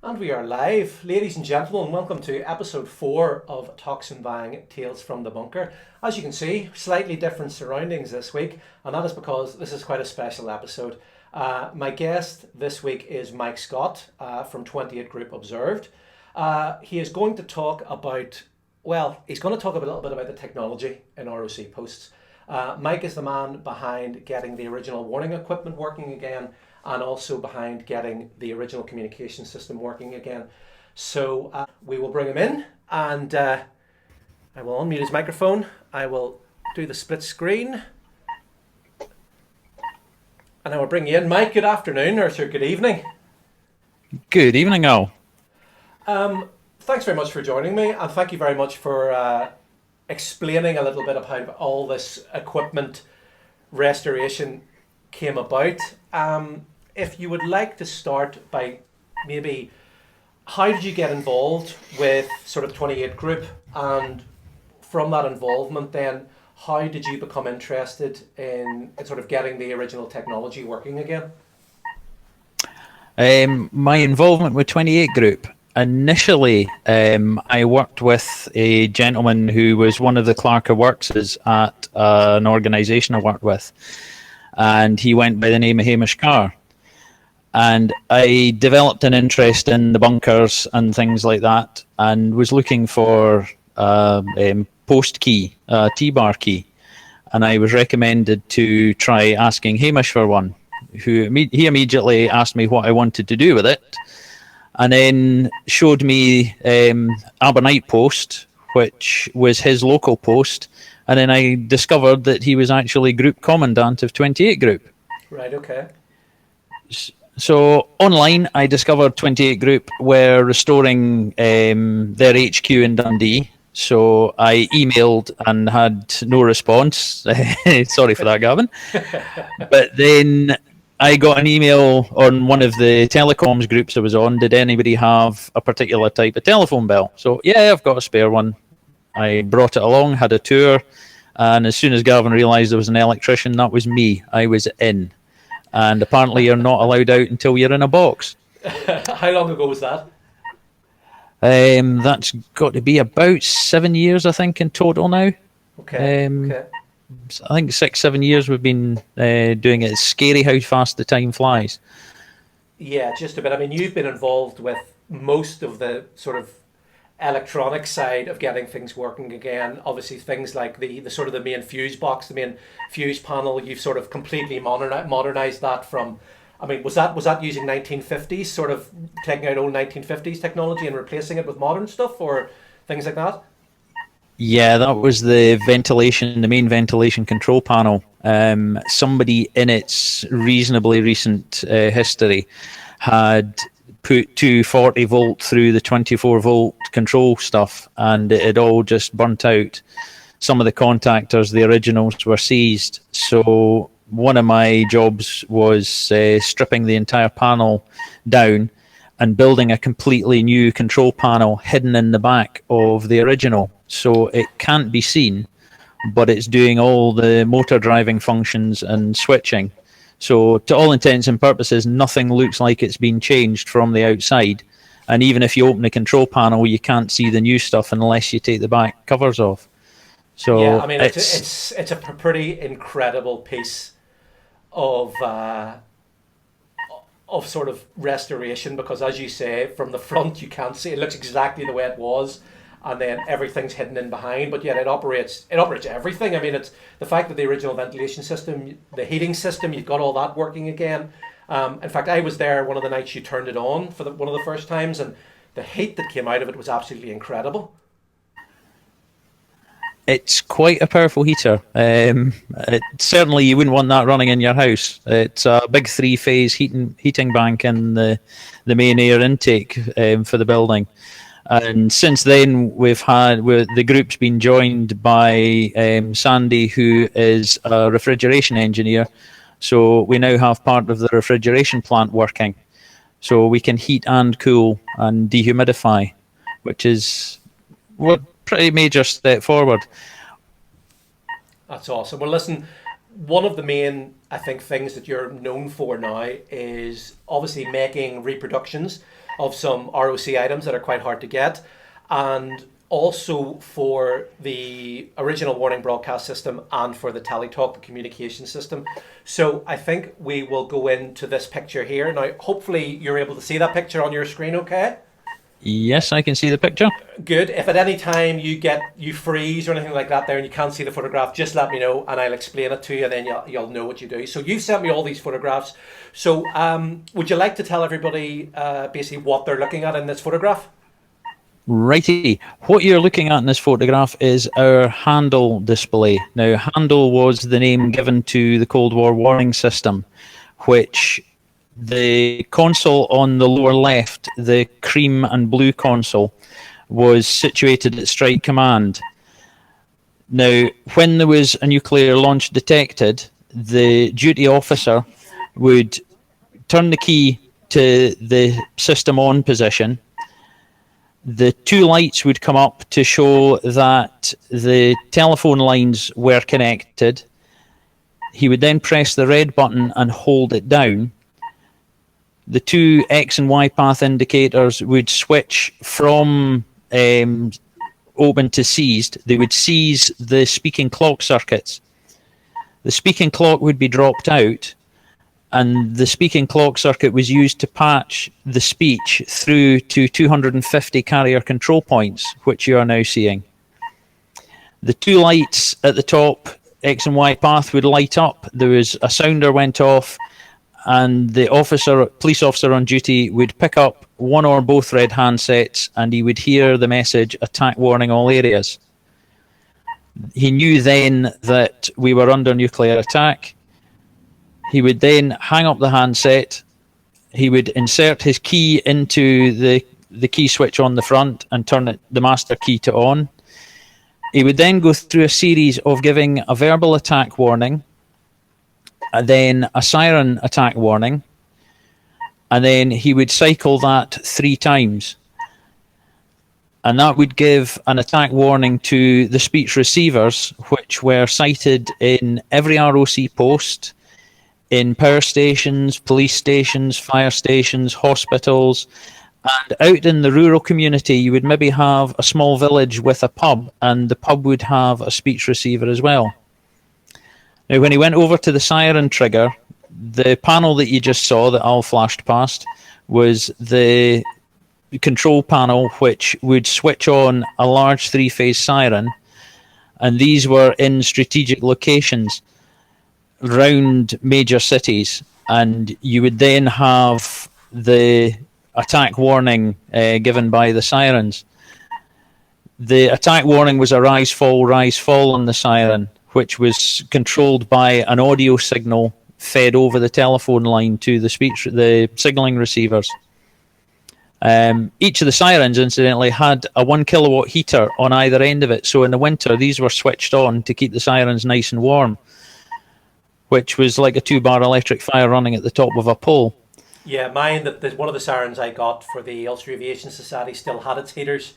And we are live. Ladies and gentlemen, welcome to episode 4 of Tocsin Bang Tales from the Bunker. As you can see, slightly different surroundings this week, and that is because this is quite a special episode. My guest this week is Mike Scott from 28 Group Observed. He is going to talk about, he's going to talk a little bit about the technology in ROC posts. Mike is the man behind getting the original warning equipment working again, and also behind getting the original communication system working again. So we will bring him in, and I will unmute his microphone. I will do the split screen, and I will bring you in. Mike, good afternoon, or sir, good evening. Good evening, all. Thanks very much for joining me, and thank you very much for explaining a little bit of how all this equipment restoration came about. If you would like to start by maybe how did you get involved with sort of 28 Group, and from that involvement then how did you become interested in sort of getting the original technology working again? My involvement with 28 Group. Initially, I worked with a gentleman who was one of the clerk of workses at an organisation I worked with, and he went by the name of Hamish Carr. And I developed an interest in the bunkers and things like that, and was looking for post key, T-bar key, and I was recommended to try asking Hamish for one. He immediately asked me what I wanted to do with it, and then showed me Abernite Post, which was his local post, and then I discovered that he was actually group commandant of 28 Group. Right, okay. So online, I discovered 28 Group were restoring their HQ in Dundee. So I emailed and had no response. Sorry for that, Gavin. But then I got an email on one of the telecoms groups I was on. Did anybody have a particular type of telephone bell? So yeah, I've got a spare one. I brought it along, had a tour, and as soon as Gavin realised there was an electrician, that was me. I was in. And apparently you're not allowed out until you're in a box. How long ago was that? That's got to be about 7 years, I think, in total now. Okay. Okay. I think 6-7 years we've been doing it. It's scary how fast the time flies. Yeah, just a bit. I mean, you've been involved with most of the sort of electronic side of getting things working again. Obviously, things like the sort of the main fuse box, the main fuse panel. You've sort of completely modernized that from. I mean, was that using 1950s, sort of taking out old 1950s technology and replacing it with modern stuff, or things like that? Yeah, that was the main ventilation control panel. Somebody in its reasonably recent history had put 240 volt through the 24 volt control stuff, and it had all just burnt out. Some of the contactors, the originals, were seized. So one of my jobs was stripping the entire panel down and building a completely new control panel hidden in the back of the original. So it can't be seen, but it's doing all the motor driving functions and switching. So to all intents and purposes, nothing looks like it's been changed from the outside. And even if you open the control panel, you can't see the new stuff unless you take the back covers off. So yeah, I mean, it's a pretty incredible piece of sort of restoration, because as you say, from the front you can't see it. Looks exactly the way it was, and then everything's hidden in behind, but yet it operates everything. I mean, it's the fact that the original ventilation system, the heating system, you've got all that working again. In fact, I was there one of the nights you turned it on for one of the first times, and the heat that came out of it was absolutely incredible. It's quite a powerful heater. Certainly you wouldn't want that running in your house. It's a big 3-phase heating bank in the main air intake for the building. And since then, the group's been joined by Sandy, who is a refrigeration engineer. So we now have part of the refrigeration plant working. So we can heat and cool and dehumidify, which is a pretty major step forward. That's awesome. Well, listen, one of the main, I think, things that you're known for now is obviously making reproductions of some ROC items that are quite hard to get, and also for the original warning broadcast system and for the teletalk, the communication system. So I think we will go into this picture here. Now, hopefully you're able to see that picture on your screen okay? Yes, I can see the picture. Good. If at any time you freeze or anything like that there and you can't see the photograph, just let me know and I'll explain it to you, and then you'll know what you do. So you've sent me all these photographs. So would you like to tell everybody basically what they're looking at in this photograph? Righty. What you're looking at in this photograph is our Handle display. Now, Handle was the name given to the Cold War warning system, which the console on the lower left, the cream and blue console, was situated at Strike Command. Now, when there was a nuclear launch detected, the duty officer would turn the key to the system on position. The two lights would come up to show that the telephone lines were connected. He would then press the red button and hold it down. The two X and Y path indicators would switch from open to seized. They would seize the speaking clock circuits. The speaking clock would be dropped out, and the speaking clock circuit was used to patch the speech through to 250 carrier control points, which you are now seeing. The two lights at the top, X and Y path, would light up. There was a sounder went off, and the police officer on duty would pick up one or both red handsets, and he would hear the message, "Attack warning all areas." He knew then that we were under nuclear attack. He would then hang up the handset. He would insert his key into the key switch on the front and turn the master key to on. He would then go through a series of giving a verbal attack warning, and then a siren attack warning, and then he would cycle that 3 times. And that would give an attack warning to the speech receivers, which were sited in every ROC post, in power stations, police stations, fire stations, hospitals, and out in the rural community you would maybe have a small village with a pub, and the pub would have a speech receiver as well. Now, when he went over to the siren trigger, the panel that you just saw that Al flashed past was the control panel, which would switch on a large 3-phase siren, and these were in strategic locations round major cities, and you would then have the attack warning given by the sirens. The attack warning was a rise fall on the siren, which was controlled by an audio signal fed over the telephone line to the signaling receivers. Each of the sirens, incidentally, had a 1 kilowatt heater on either end of it. So in the winter, these were switched on to keep the sirens nice and warm, which was like a 2-bar electric fire running at the top of a pole. Yeah, mine, one of the sirens I got for the Ulster Aviation Society still had its heaters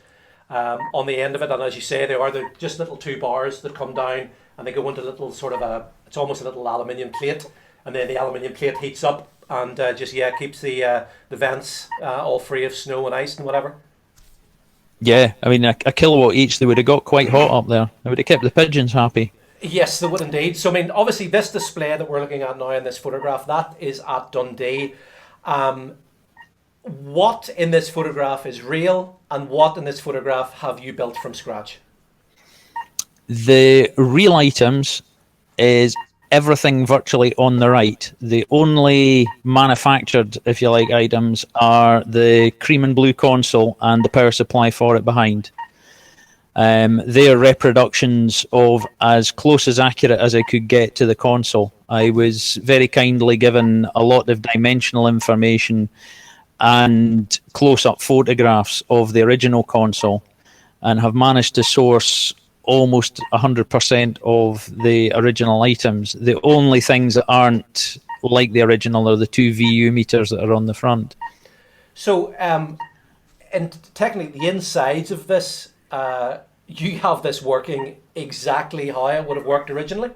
on the end of it. And as you say, they're just little 2 bars that come down and they go into little sort of it's almost a little aluminium plate. And then the aluminium plate heats up and keeps the vents all free of snow and ice and whatever. Yeah, I mean, a kilowatt each, they would have got quite hot up there. They would have kept the pigeons happy. Yes, they would indeed. So, I mean, obviously this display that we're looking at now in this photograph, that is at Dundee. What in this photograph is real, and what in this photograph have you built from scratch? The real items is everything virtually on the right. The only manufactured, if you like, items are the cream and blue console and the power supply for it behind. They are reproductions of as close as accurate as I could get to the console. I was very kindly given a lot of dimensional information and close-up photographs of the original console, and have managed to source almost 100% of the original items. The only things that aren't like the original are the 2 VU meters that are on the front. So, and technically the insides of this, you have this working exactly how it would have worked originally?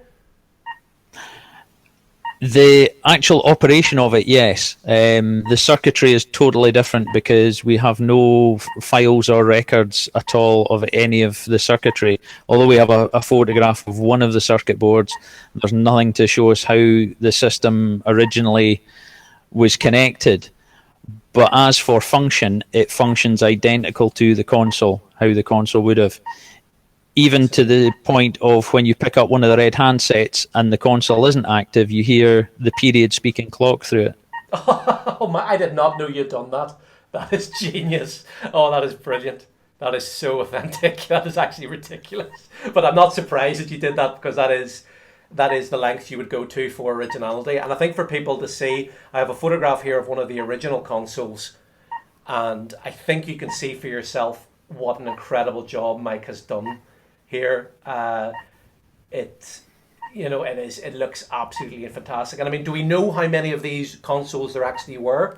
The actual operation of it, yes. The circuitry is totally different because we have no files or records at all of any of the circuitry. Although we have a photograph of one of the circuit boards, there's nothing to show us how the system originally was connected. But as for function, it functions identical to the console, how the console would have. Even to the point of when you pick up one of the red handsets and the console isn't active, you hear the period speaking clock through it. Oh my! I did not know you'd done that. That is genius. Oh, that is brilliant. That is so authentic. That is actually ridiculous. But I'm not surprised that you did that, because that is the length you would go to for originality. And I think for people to see, I have a photograph here of one of the original consoles, and I think you can see for yourself what an incredible job Mike has done here. It, it looks absolutely fantastic. And I mean, do we know how many of these consoles there actually were?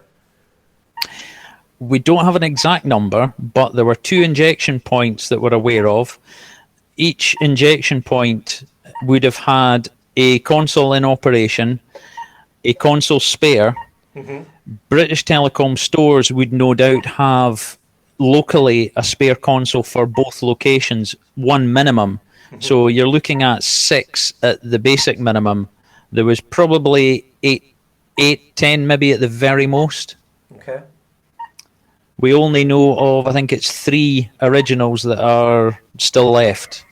We don't have an exact number, but there were 2 injection points that we're aware of. Each injection point would have had a console in operation, a console spare. Mm-hmm. British Telecom stores would no doubt have locally a spare console for both locations, one minimum. Mm-hmm. So you're looking at 6 at the basic minimum. There was probably 8, 10 maybe at the very most. Okay. We only know of, I think it's 3 originals that are still left.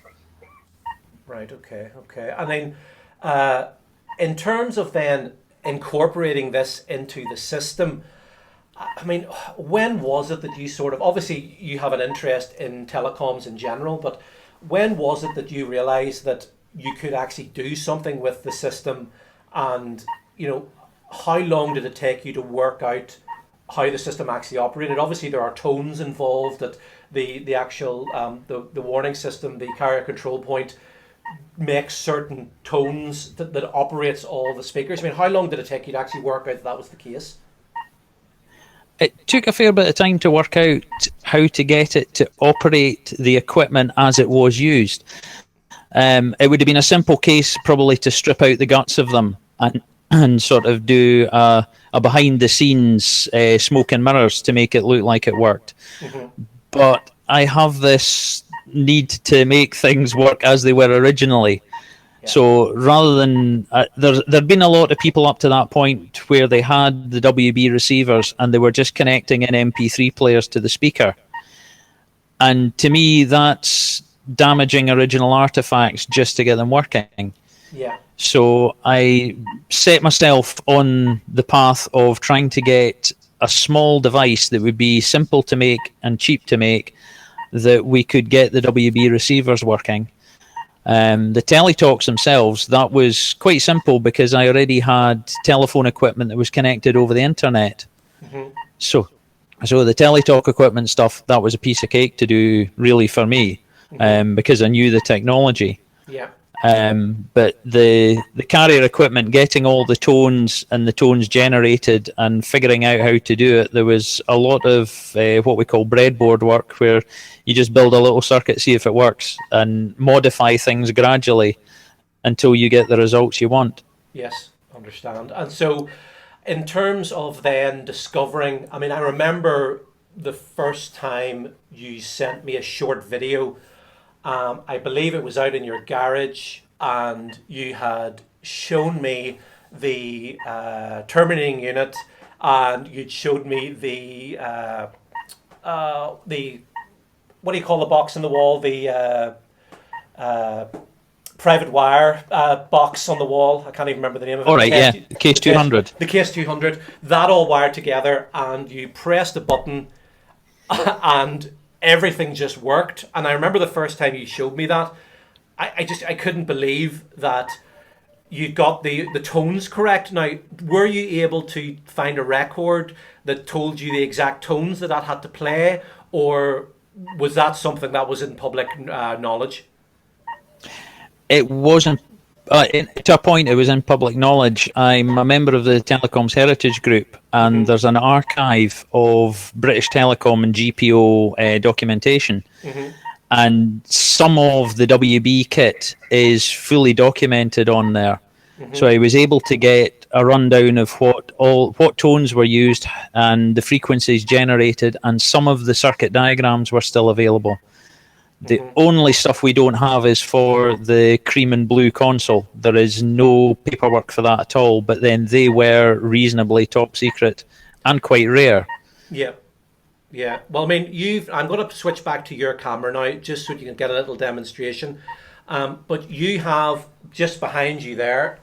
Right, okay. I mean, in terms of then incorporating this into the system, I mean, when was it that you sort of, obviously you have an interest in telecoms in general, but when was it that you realised that you could actually do something with the system, and, how long did it take you to work out how the system actually operated? Obviously there are tones involved, that the actual, the warning system, the carrier control point, makes certain tones that operates all the speakers. I mean, how long did it take you to actually work out that was the case? It took a fair bit of time to work out how to get it to operate the equipment as it was used. It would have been a simple case probably to strip out the guts of them and sort of do a behind the scenes smoke and mirrors to make it look like it worked. Mm-hmm. But I have this need to make things work as they were originally. Yeah. So rather than there'd been a lot of people up to that point where they had the WB receivers and they were just connecting in MP3 players to the speaker, and to me that's damaging original artifacts just to get them working. Yeah. So I set myself on the path of trying to get a small device that would be simple to make and cheap to make, that we could get the WB receivers working. The teletalks themselves, that was quite simple because I already had telephone equipment that was connected over the internet. Mm-hmm. So the teletalk equipment stuff, that was a piece of cake to do really for me, because I knew the technology. Yeah. But the carrier equipment, getting all the tones and the tones generated and figuring out how to do it, there was a lot of what we call breadboard work, where you just build a little circuit, see if it works, and modify things gradually until you get the results you want. Yes, understand. And so in terms of then discovering, I mean, I remember the first time you sent me a short video. I believe it was out in your garage, and you had shown me the terminating unit, and you'd showed me the what do you call the box in the wall, the private wire box on the wall. I can't even remember the name of it. All right, yeah, the Case 200. The Case 200. That all wired together, and you pressed a button, and everything just worked. And I remember the first time you showed me that, I couldn't believe that you got the tones correct. Now, were you able to find a record that told you the exact tones that had to play, or was that something that was in public knowledge? It wasn't. To a point, it was in public knowledge. I'm a member of the Telecoms Heritage Group, and there's an archive of British Telecom and GPO documentation. Mm-hmm. And some of the WB kit is fully documented on there. Mm-hmm. So I was able to get a rundown of what tones were used and the frequencies generated, and some of the circuit diagrams were still available. The only stuff we don't have is for the cream and blue console. There is no paperwork for that at all, but then they were reasonably top secret and quite rare. Yeah. Yeah. Well, I mean, I'm going to switch back to your camera now, just so you can get a little demonstration. But you have just behind you there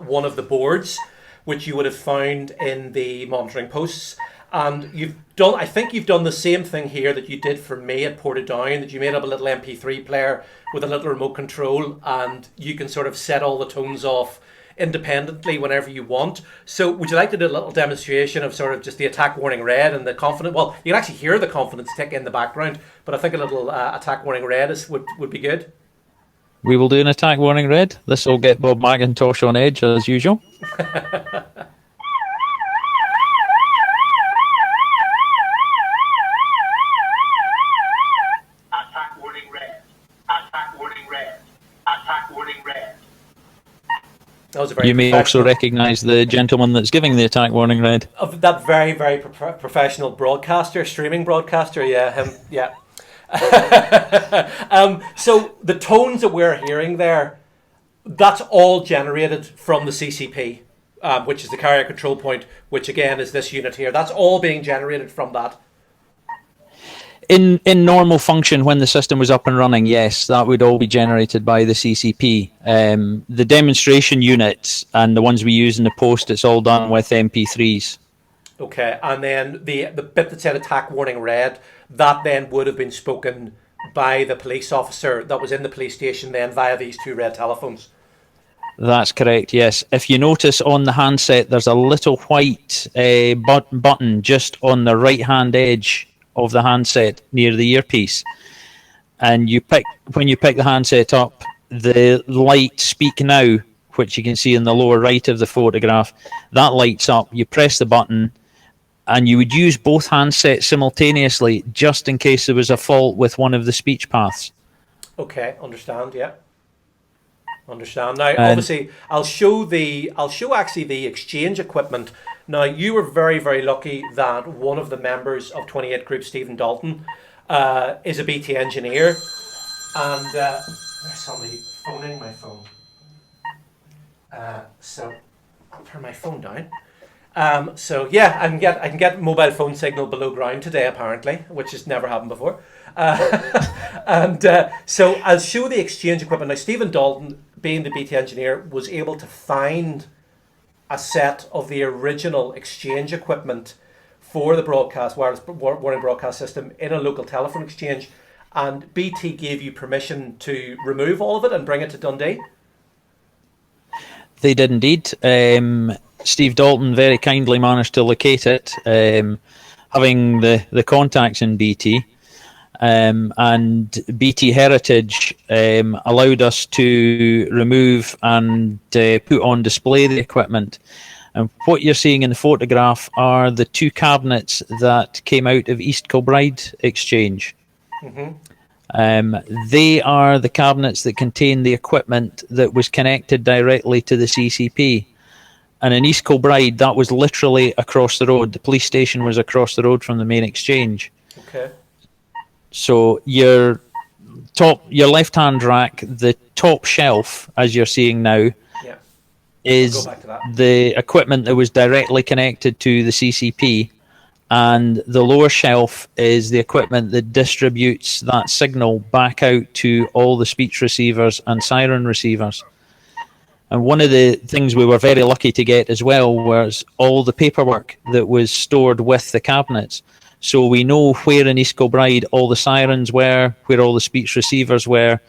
one of the boards, which you would have found in the monitoring posts. And I think you've done the same thing here that you did for me at Portadown, that you made up a little MP3 player with a little remote control, and you can sort of set all the tones off independently whenever you want. So would you like to do a little demonstration of sort of just the attack warning red and the confidence? Well, you can actually hear the confidence tick in the background, but I think a little attack warning red would be good. We will do an attack warning red. This will get Bob McIntosh on edge as usual. You may also recognise the gentleman that's giving the attack warning red. Of that very, very professional broadcaster, streaming broadcaster, yeah, him, yeah. So the tones that we're hearing there, that's all generated from the CCP, which is the carrier control point, which again is this unit here. That's all being generated from that. In normal function, when the system was up and running, yes, that would all be generated by the CCP. The demonstration units and the ones we use in the post, it's all done with MP3s. Okay, and then the bit that said attack warning red, that then would have been spoken by the police officer that was in the police station then via these two red telephones. That's correct, yes. If you notice on the handset, there's a little white button just on the right-hand edge of the handset near the earpiece, and when you pick the handset up, the light speak now, which you can see in the lower right of the photograph, that lights up. You press the button and you would use both handsets simultaneously just in case there was a fault with one of the speech paths. Okay, understand, yeah. Understand. Now, obviously, I'll show actually the exchange equipment. Now, you were very, very lucky that one of the members of 28 Group, Stephen Dalton, is a BT engineer. And there's somebody phoning my phone. So I'll turn my phone down. So yeah, I can get mobile phone signal below ground today, apparently, which has never happened before. So I'll show the exchange equipment. Now, Stephen Dalton, being the BT engineer, was able to find a set of the original exchange equipment for the wireless warning broadcast system in a local telephone exchange, and BT gave you permission to remove all of it and bring it to Dundee. They did indeed. Steve Dalton very kindly managed to locate it, having the contacts in BT. And BT Heritage allowed us to remove and put on display the equipment. And what you're seeing in the photograph are the two cabinets that came out of East Kilbride Exchange. They are the cabinets that contain the equipment that was connected directly to the CCP. And in East Kilbride, that was literally across the road. The police station was across the road from the main exchange. Okay. So your left-hand rack, the top shelf, as you're seeing now, is the equipment that was directly connected to the CCP, and the lower shelf is the equipment that distributes that signal back out to all the speech receivers and siren receivers. And one of the things we were very lucky to get as well was all the paperwork that was stored with the cabinets. So we know where in East Kilbride all the sirens were, where all the speech receivers were,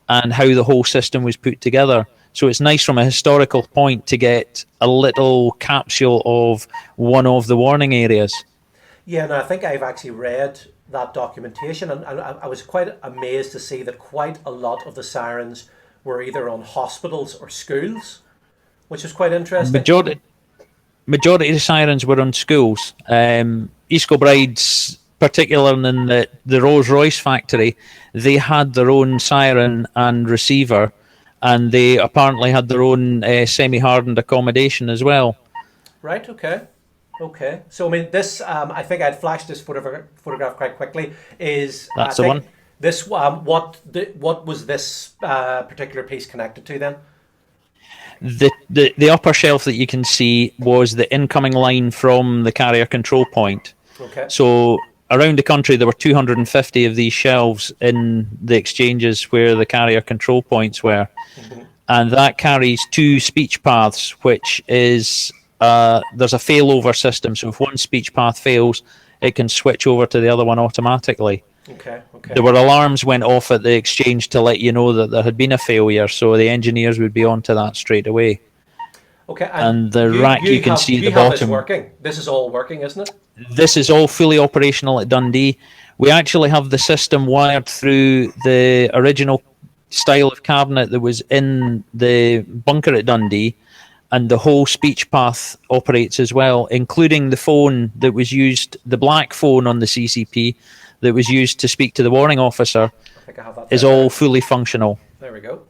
and how the whole system was put together. So it's nice from a historical point to get a little capsule of one of the warning areas. Yeah, no, I think I've actually read that documentation, and I was quite amazed to see that quite a lot of the sirens were either on hospitals or schools, which is quite interesting. Majority of the sirens were on schools. East Kilbride's, particularly in the Rolls-Royce factory, they had their own siren and receiver, and they apparently had their own semi-hardened accommodation as well. Right. Okay. Okay. So I mean, this I think I'd flashed this photograph quite quickly. Is I That's the one. think this what was this particular piece connected to then? The upper shelf that you can see was the incoming line from the carrier control point. Okay. So around the country, there were 250 of these shelves in the exchanges where the carrier control points were, Hmm. and that carries two speech paths, which is there's a failover system. So if one speech path fails, it can switch over to the other one automatically. Okay. There Okay. were alarms went off at the exchange to let you know that there had been a failure, so the engineers would be onto that straight away. Okay. And And the rack, you can see the you have this bottom. working. This is all working, isn't it? This is all fully operational at Dundee. We actually have the system wired through the original style of cabinet that was in the bunker at Dundee, and the whole speech path operates as well, including the phone that was used, the black phone on the CCP that was used to speak to the warning officer, I think I have that is there. all Right. fully functional. There we go.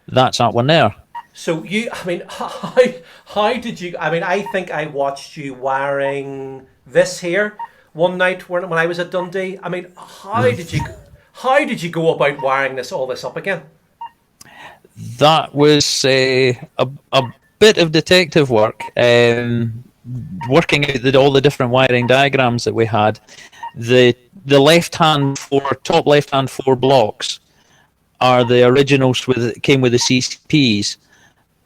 That's that one there. So you, I mean, how did you? I mean, I think I watched you wiring this here one night when I was at Dundee. I mean, how did you go about wiring all this up again? That was a bit of detective work, working out all the different wiring diagrams that we had. The top left hand four blocks are the originals came with the CCPs,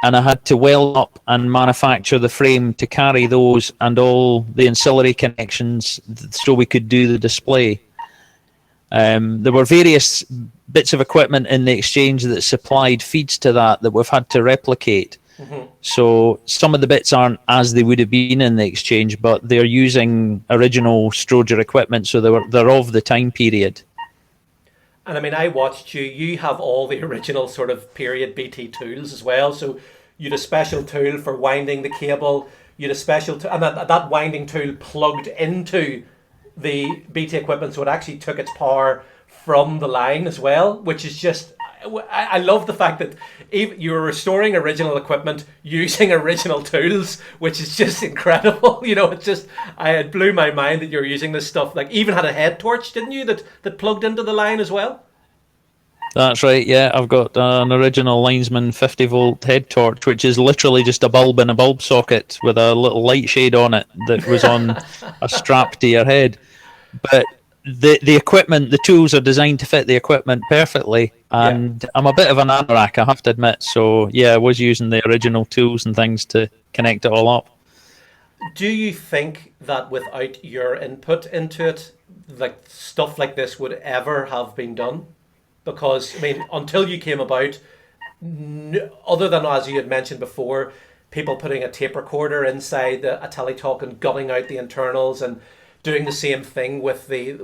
and I had to weld up and manufacture the frame to carry those and all the ancillary connections so we could do the display. There were various bits of equipment in the exchange that supplied feeds to that we've had to replicate. Hmm. So some of the bits aren't as they would have been in the exchange, but they're using original Stroger equipment, so they're of the time period. And I mean, I watched you. You have all the original sort of period BT tools as well. So you had a special tool for winding the cable. You had a special, and that winding tool plugged into the BT equipment, so it actually took its power from the line as well, which is just. I love the fact that you were restoring original equipment using original tools, which is just incredible. You know, it blew my mind that you're using this stuff. Like, even had a head torch, didn't you, that plugged into the line as well? That's right, yeah. I've got an original Linesman 50-volt head torch, which is literally just a bulb in a bulb socket with a little light shade on it that was on a strap to your head. But the equipment, the tools are designed to fit the equipment perfectly, Yeah. and I'm a bit of an anorak, I have to admit. So yeah, I was using the original tools and things to connect it all up. Do you think that without your input into it, like stuff like this would ever have been done? Because I mean, until you came about, other than as you had mentioned before, people putting a tape recorder inside a teletalk and gutting out the internals and doing the same thing with the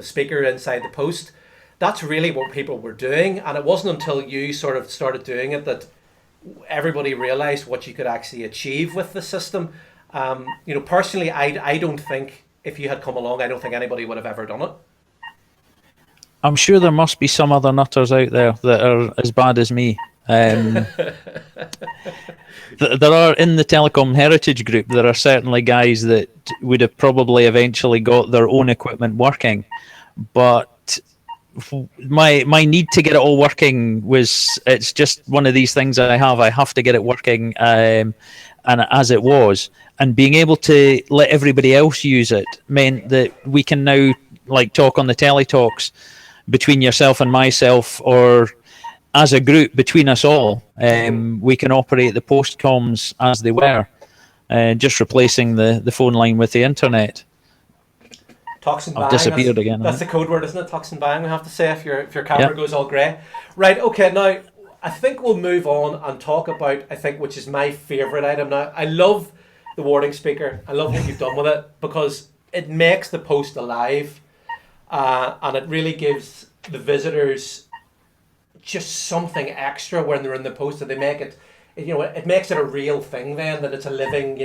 speaker inside the post. That's really what people were doing, and it wasn't until you sort of started doing it that everybody realized what you could actually achieve with the system. Personally, I don't think if you had come along, I don't think anybody would have ever done it. I'm sure there must be some other nutters out there that are as bad as me. There are in the telecom heritage group. There are certainly guys that would have probably eventually got their own equipment working, but my need to get it all working it's just one of these things I have to get it working, and as it was, and being able to let everybody else use it meant that we can now like talk on the teletalks between yourself and myself, or as a group between us all. We can operate the post comms as they were, just replacing the phone line with the internet. Tocsin I've bang. disappeared again. That's the code word, isn't it? Tocsin bang. We have to say if your camera Yeah. goes all grey. Right. Okay. Now I think we'll move on and talk about which is my favourite item. Now I love the warning speaker. I love what you've done with it because it makes the post alive, and it really gives the visitors just something extra when they're in the post. That they make it. It makes it a real thing. Then that it's a living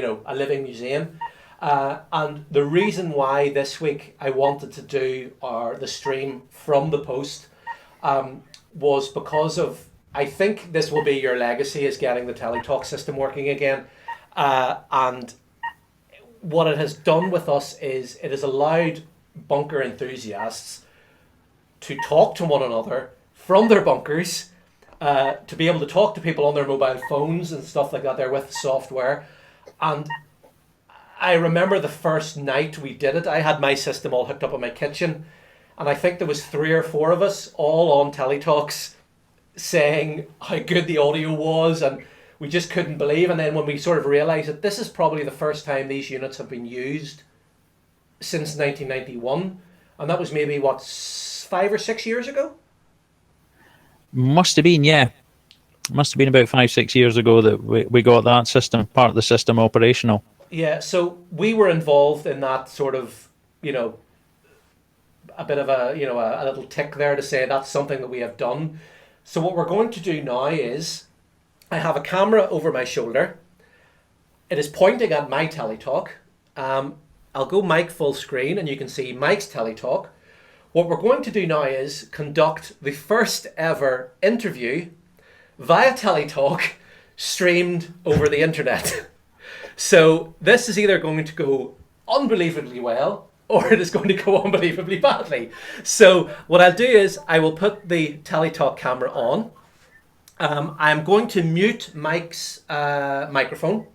museum. And the reason why this week I wanted to do the stream from the post was because of, I think this will be your legacy, is getting the teletalk system working again. And what it has done with us is it has allowed bunker enthusiasts to talk to one another from their bunkers, to be able to talk to people on their mobile phones and stuff like that there with software. And I remember the first night we did it, I had my system all hooked up in my kitchen, and I think there was 3 or 4 of us all on teletalks saying how good the audio was, and we just couldn't believe. And then when we sort of realised that this is probably the first time these units have been used since 1991, and that was maybe what, 5 or 6 years ago. Must have been, yeah. Must have been about 5-6 years ago that we got that system, part of the system, operational. Yeah, so we were involved in that sort of, a bit of a little tick there to say that's something that we have done. So what we're going to do now is I have a camera over my shoulder. It is pointing at my teletalk. I'll go mic full screen and you can see Mike's teletalk. What we're going to do now is conduct the first ever interview via teletalk streamed over the internet. So this is either going to go unbelievably well or it is going to go unbelievably badly. So what I'll do is I will put the teletalk camera on. I'm going to mute Mike's microphone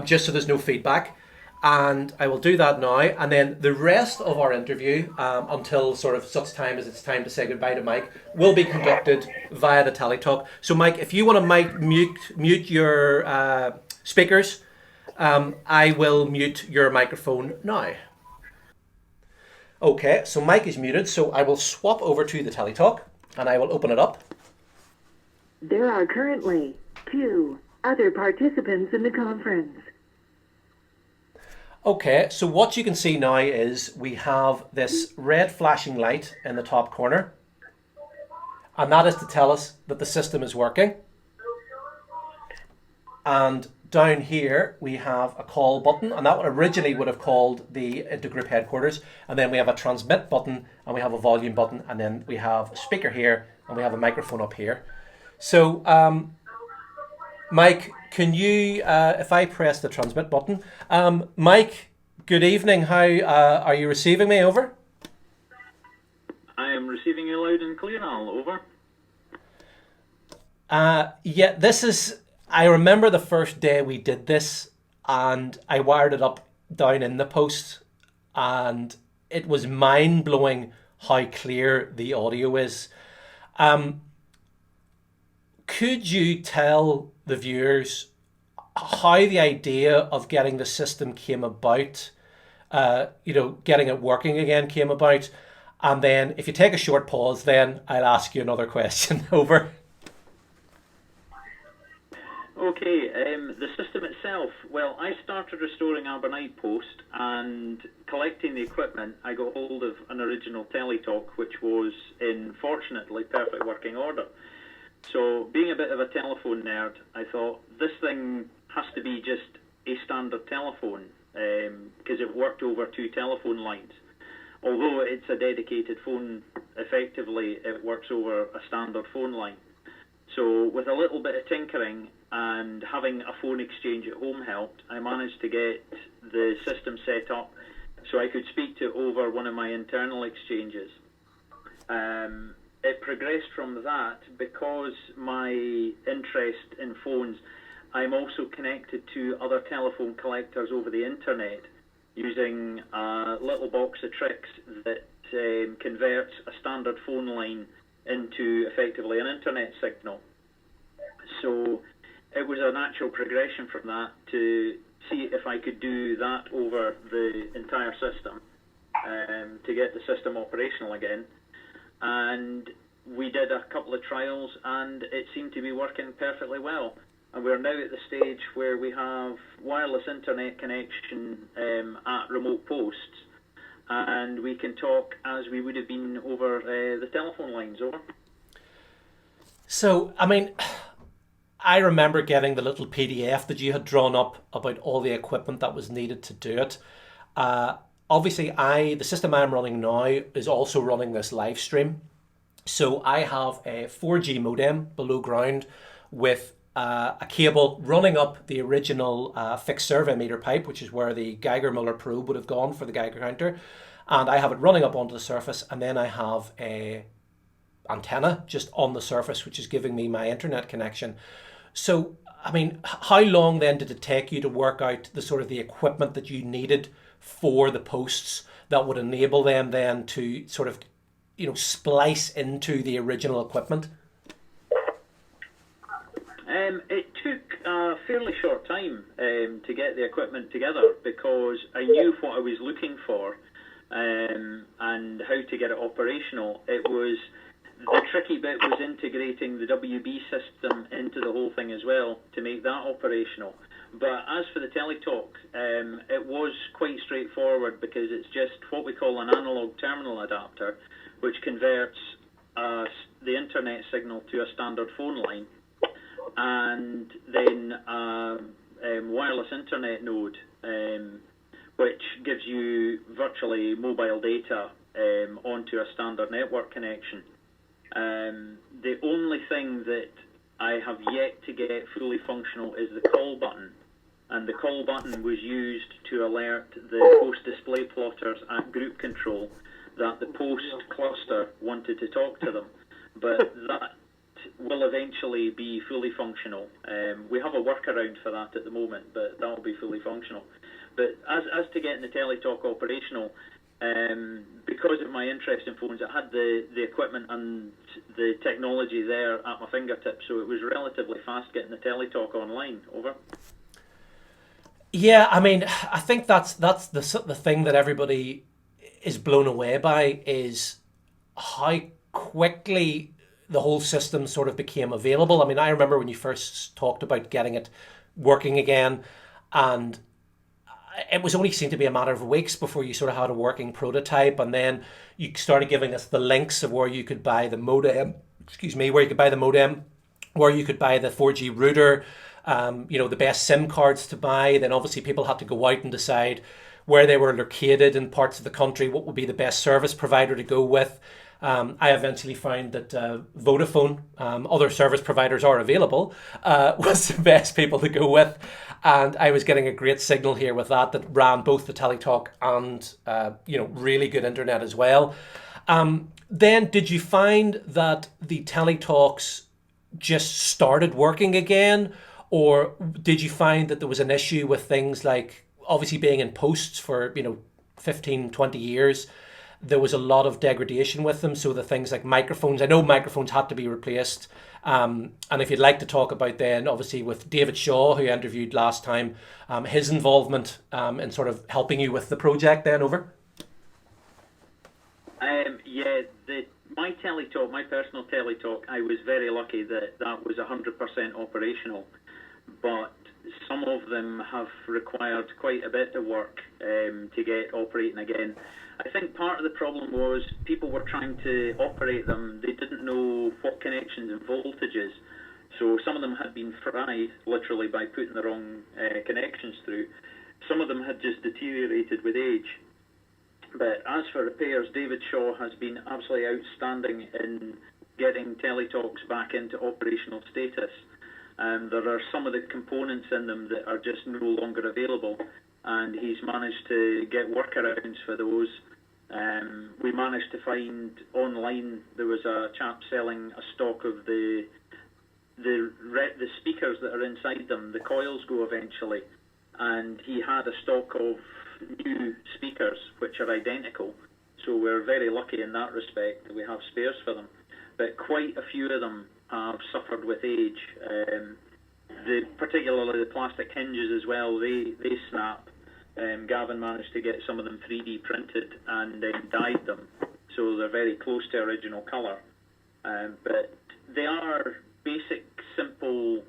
just so there's no feedback. And I will do that now. And then the rest of our interview, until sort of such time as it's time to say goodbye to Mike, will be conducted via the teletalk. So Mike, if you want to mute your speakers, I will mute your microphone now. Okay, so Mike is muted, so I will swap over to the teletalk and I will open it up. There are currently 2 other participants in the conference. Okay, so what you can see now is we have this red flashing light in the top corner, and that is to tell us that the system is working. And down here we have a call button, and that originally would have called the intergroup headquarters, and then we have a transmit button and we have a volume button, and then we have a speaker here and we have a microphone up here. So Mike, can you, if I press the transmit button, Mike, good evening. How are you receiving me? Over. I am receiving you loud and clear, Al. Over. Yeah, this is, I remember the first day we did this and I wired it up down in the post and it was mind-blowing how clear the audio is. Could you tell the viewers how the idea of getting the system came about, getting it working again came about? And then if you take a short pause, then I'll ask you another question. Over. Okay, the system itself, well, I started restoring Abernite Post and collecting the equipment. I got hold of an original teletalk, which was in, fortunately, perfect working order. So, being a bit of a telephone nerd, I thought this thing has to be just a standard telephone, because it worked over 2 telephone lines. Although it's a dedicated phone, effectively it works over a standard phone line. So, with a little bit of tinkering and having a phone exchange at home helped, I managed to get the system set up so I could speak to over one of my internal exchanges. It progressed from that because my interest in phones, I'm also connected to other telephone collectors over the internet using a little box of tricks that converts a standard phone line into effectively an internet signal. So it was a natural progression from that to see if I could do that over the entire system to get the system operational again. And we did a couple of trials and it seemed to be working perfectly well. And we're now at the stage where we have wireless internet connection at remote posts, and we can talk as we would have been over the telephone lines. Over. So, I mean, I remember getting the little PDF that you had drawn up about all the equipment that was needed to do it. Obviously, the system I'm running now is also running this live stream. So I have a 4G modem below ground with a cable running up the original fixed survey meter pipe, which is where the Geiger-Müller probe would have gone for the Geiger counter. And I have it running up onto the surface, and then I have a antenna just on the surface, which is giving me my internet connection. So, I mean, how long then did it take you to work out the sort of the equipment that you needed for the posts that would enable them then to sort of, splice into the original equipment? It took a fairly short time to get the equipment together, because I knew what I was looking for and how to get it operational. The tricky bit was integrating the WB system into the whole thing as well to make that operational. But as for the Teletalk, it was quite straightforward, because it's just what we call an analog terminal adapter, which converts the internet signal to a standard phone line, and then a wireless internet node, which gives you virtually mobile data onto a standard network connection. The only thing that I have yet to get fully functional is the call button, and the call button was used to alert the post display plotters at group control that the post cluster wanted to talk to them, but that will eventually be fully functional. We have a workaround for that at the moment, but that will be fully functional. But as to getting the Teletalk operational, because of my interest in phones, I had the equipment and the technology there at my fingertips, so it was relatively fast getting the Teletalk online. Over. Yeah, I mean, I think that's the thing that everybody is blown away by, is how quickly the whole system sort of became available. I mean, I remember when you first talked about getting it working again, and it was only seemed to be a matter of weeks before you sort of had a working prototype, and then you started giving us the links of where you could buy the modem, where you could buy the modem, where you could buy the 4G router, the best SIM cards to buy. Then obviously people had to go out and decide where they were located in parts of the country, what would be the best service provider to go with. I eventually found that Vodafone, other service providers are available, was the best people to go with. And I was getting a great signal here with that ran both the Teletalk and, really good internet as well. Then did you find that the Teletalks just started working again? Or did you find that there was an issue with things like, obviously being in posts for, 15, 20 years, there was a lot of degradation with them. So the things like microphones, I know microphones had to be replaced. And if you'd like to talk about then, obviously with David Shaw, who I interviewed last time, his involvement in sort of helping you with the project then, over. My Teletalk, my personal Teletalk, I was very lucky that was 100% operational. But some of them have required quite a bit of work to get operating again. I think part of the problem was people were trying to operate them. They didn't know what connections and voltages. So some of them had been fried, literally, by putting the wrong connections through. Some of them had just deteriorated with age. But as for repairs, David Shaw has been absolutely outstanding in getting Teletalks back into operational status. There are some of the components in them that are just no longer available, and he's managed to get workarounds for those. We managed to find online, there was a chap selling a stock of the speakers that are inside them. The coils go eventually, and he had a stock of new speakers which are identical, so we're very lucky in that respect that we have spares for them. But quite a few of them have suffered with age. Particularly the plastic hinges as well, they snap. Gavin managed to get some of them 3D printed and then dyed them, so they're very close to original colour. But they are basic, simple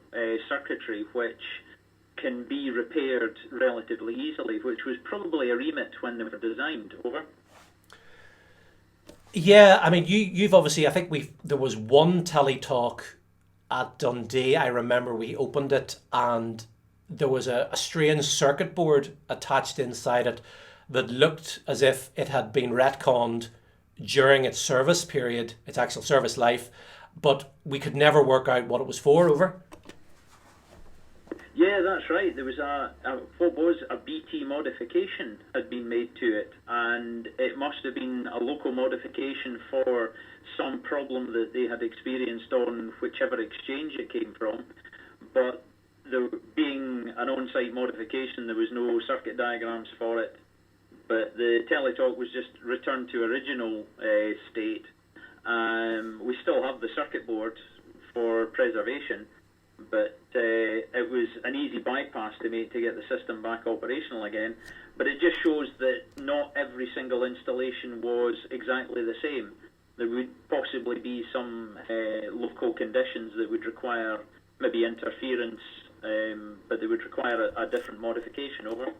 circuitry which can be repaired relatively easily, which was probably a remit when they were designed. Over. Yeah, I mean, you've obviously, I think there was one Teletalk at Dundee. I remember we opened it and there was a strange circuit board attached inside it that looked as if it had been retconned during its service period, its actual service life, but we could never work out what it was for. Over. Yeah, that's right. There was a BT modification had been made to it, and it must have been a local modification for some problem that they had experienced on whichever exchange it came from. But there being an on-site modification, there was no circuit diagrams for it. But the teletalk was just returned to original state. We still have the circuit board for preservation, but it was an easy bypass to make to get the system back operational again. But it just shows that not every single installation was exactly the same. There would possibly be some local conditions that would require maybe interference, but they would require a different modification. Over.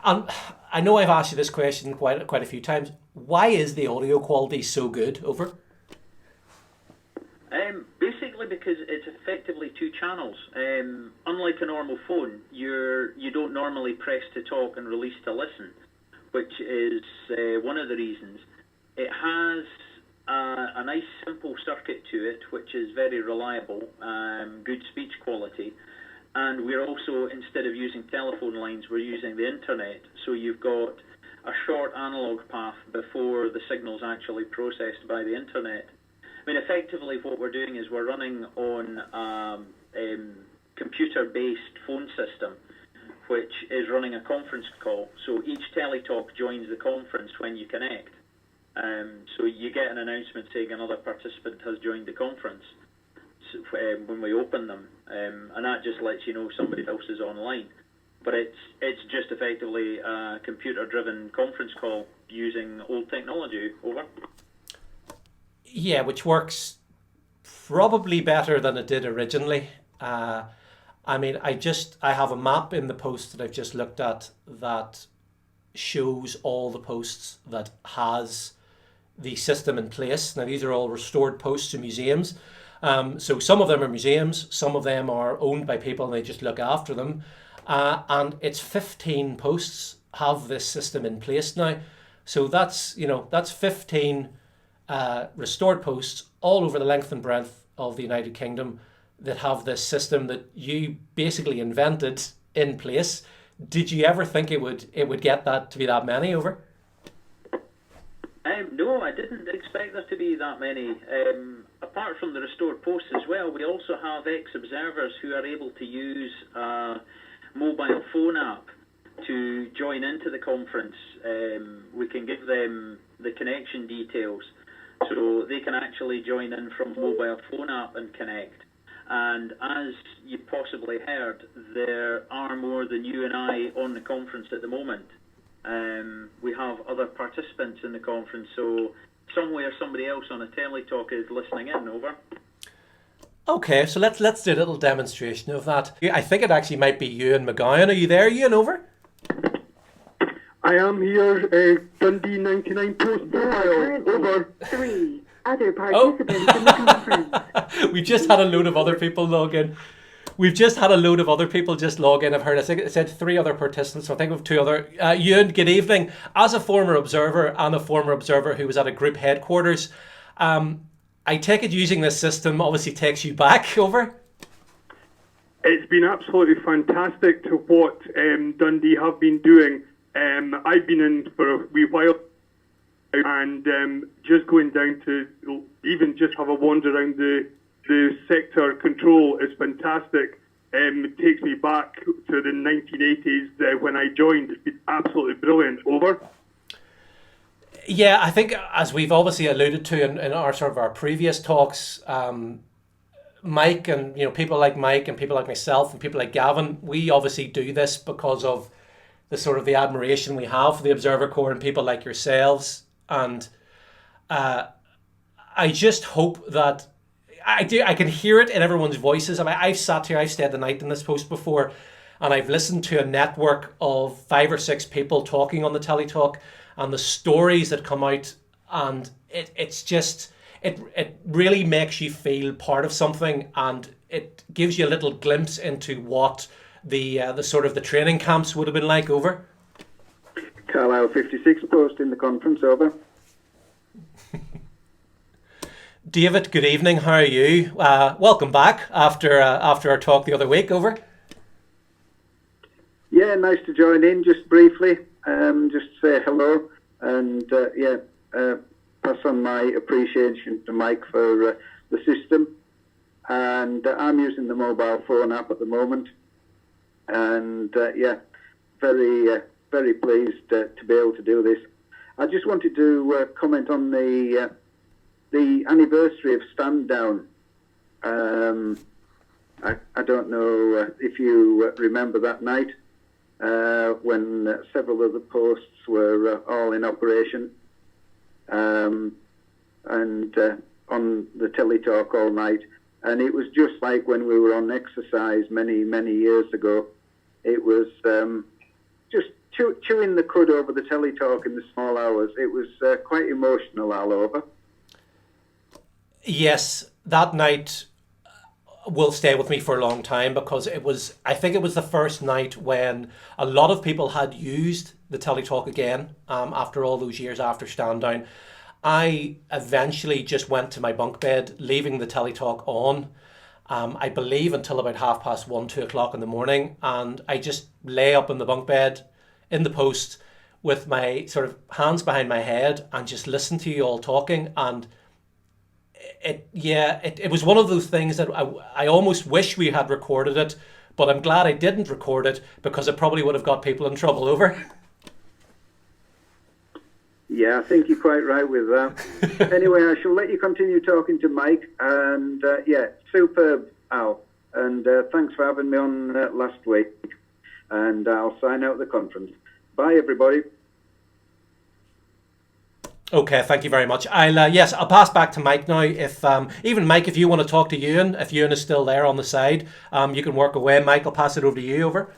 I know I've asked you this question quite a few times. Why is the audio quality so good? Over. Basically because it's effectively two channels. Unlike a normal phone, you don't normally press to talk and release to listen, which is one of the reasons. It has a nice simple circuit to it, which is very reliable, good speech quality. And we're also, instead of using telephone lines, we're using the internet. So you've got a short analog path before the signal's actually processed by the internet. I mean, effectively what we're doing is we're running on a computer-based phone system, which is running a conference call. So each teletalk joins the conference when you connect. So you get an announcement saying another participant has joined the conference when we open them, and that just lets you know somebody else is online. But it's just effectively a computer-driven conference call using old technology. Over. Yeah, which works probably better than it did originally. I mean, I have a map in the post that I've just looked at that shows all the posts that has the system in place. Now, these are all restored posts to museums. So some of them are museums, some of them are owned by people and they just look after them. And it's 15 posts have this system in place now. So that's 15 restored posts all over the length and breadth of the United Kingdom that have this system that you basically invented in place. Did you ever think it would get that to be that many? Over? No, I didn't expect there to be that many. Apart from the restored posts as well, we also have ex-observers who are able to use a mobile phone app to join into the conference. We can give them the connection details, so they can actually join in from mobile phone app and connect. And as you possibly heard, there are more than you and I on the conference at the moment. We have other participants in the conference, so somewhere somebody else on a teletalk is listening in. Over. Okay, so let's do a little demonstration of that. I think it actually might be Ewan McGowan. Are you there, Ewan? Over? I am here, Dundee 99 post There are mobile. currently Over. 3 other participants in the conference. We've just had a load of other people log in. We've just had a load of other people just log in. I've heard, I think it said 3 other participants, so I think we have 2 other. Ewan, good evening. As a former observer and a former observer who was at a group headquarters, I take it using this system obviously takes you back. Over? It's been absolutely fantastic to what Dundee have been doing. I've been in for a wee while, and just going down to even just have a wander around the sector control is fantastic. It takes me back to the 1980s when I joined. It's been absolutely brilliant. Over. Yeah, I think as we've obviously alluded to in our sort of our previous talks, Mike and people like Mike and people like myself and people like Gavin, we obviously do this because of the sort of the admiration we have for the Observer Corps and people like yourselves. And I just hope that I can hear it in everyone's voices. I mean, I've sat here, I've stayed the night in this post before, and I've listened to a network of 5 or 6 people talking on the teletalk and the stories that come out, and it really makes you feel part of something, and it gives you a little glimpse into what the sort of the training camps would have been like. Over. Carlisle 56 post in the conference. Over. David, good evening. How are you? Welcome back after our talk the other week. Over. Yeah, nice to join in just briefly. Just say hello and pass on my appreciation to Mike for the system. And I'm using the mobile phone app at the moment. And very pleased to be able to do this. I just wanted to comment on the anniversary of Stand Down. I don't know if you remember that night when several of the posts were all in operation, and on the teletalk all night. And it was just like when we were on exercise many years ago. It was just chewing the cud over the teletalk in the small hours. It was quite emotional all over. Yes, that night will stay with me for a long time because I think it was the first night when a lot of people had used the teletalk again after all those years after Stand Down. I eventually just went to my bunk bed, leaving the teletalk on, I believe until about 1:30, 2 o'clock in the morning. And I just lay up in the bunk bed in the post with my sort of hands behind my head and just listen to you all talking. And it was one of those things that I almost wish we had recorded it, but I'm glad I didn't record it because it probably would have got people in trouble. Over. Yeah, I think you're quite right with that. Anyway, I shall let you continue talking to Mike. And superb, Al. And thanks for having me on last week. And I'll sign out the conference. Bye, everybody. Okay, thank you very much. I'll pass back to Mike now. If even Mike, if you want to talk to Ewan, if Ewan is still there on the side, you can work away. Mike, I'll pass it over to you. Over.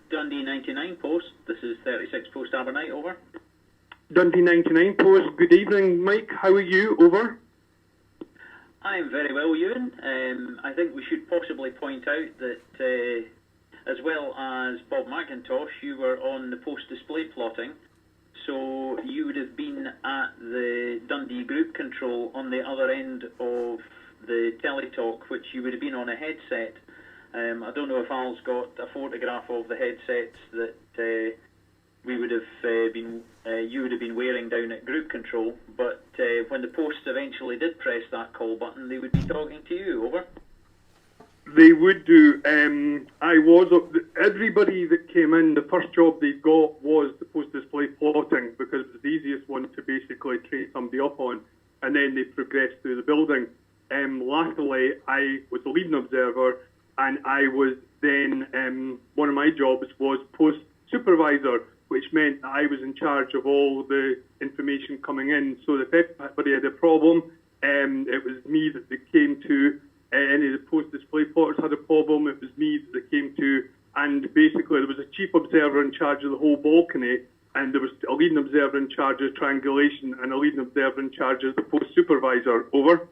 Dundee 99 post. This is 36 post Abernite. Over. Dundee 99 post. Good evening, Mike. How are you? Over. I'm very well, Ewan. I think we should possibly point out that, as well as Bob McIntosh, you were on the post display plotting. So you would have been at the Dundee group control on the other end of the teletalk, which you would have been on a headset. I don't know if Al's got a photograph of the headsets that we would have you would have been wearing down at group control. But when the posts eventually did press that call button, they would be talking to you. Over. They would do. Everybody that came in, the first job they got was the post-display plotting because it was the easiest one to basically train somebody up on, and then they progressed through the building. Lastly, I was the leading observer, and I was then, one of my jobs was post-supervisor, which meant that I was in charge of all the information coming in. So if anybody had a problem, it was me that they came to. Any of the post-display plotters had a problem, it was me that they came to, and basically there was a chief observer in charge of the whole balcony, and there was a leading observer in charge of triangulation, and a leading observer in charge of the post-supervisor. Over.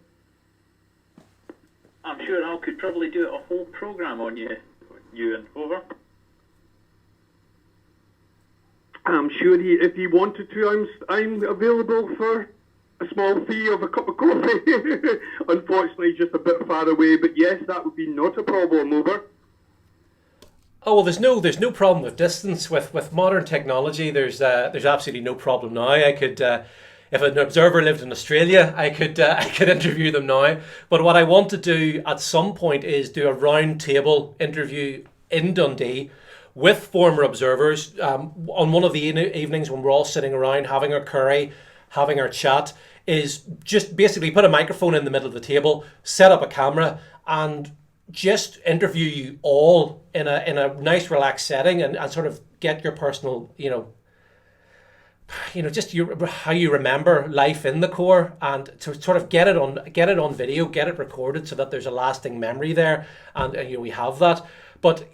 I'm sure Al could probably do a whole programme on you, Ewan. Over. I'm sure if he wanted to, I'm available for a small fee of a cup of coffee. Unfortunately, just a bit far away, but yes, that would be not a problem. Over. Oh well, there's no problem with distance with modern technology. There's absolutely no problem now. I could, if an observer lived in Australia, I could interview them now. But what I want to do at some point is do a round table interview in Dundee with former observers on one of the evenings when we're all sitting around having our curry, having our chat, is just basically put a microphone in the middle of the table, set up a camera, and just interview you all in a nice relaxed setting and sort of get your personal, just how you remember life in the Corps, and to sort of get it on video, get it recorded so that there's a lasting memory there, and we have that. But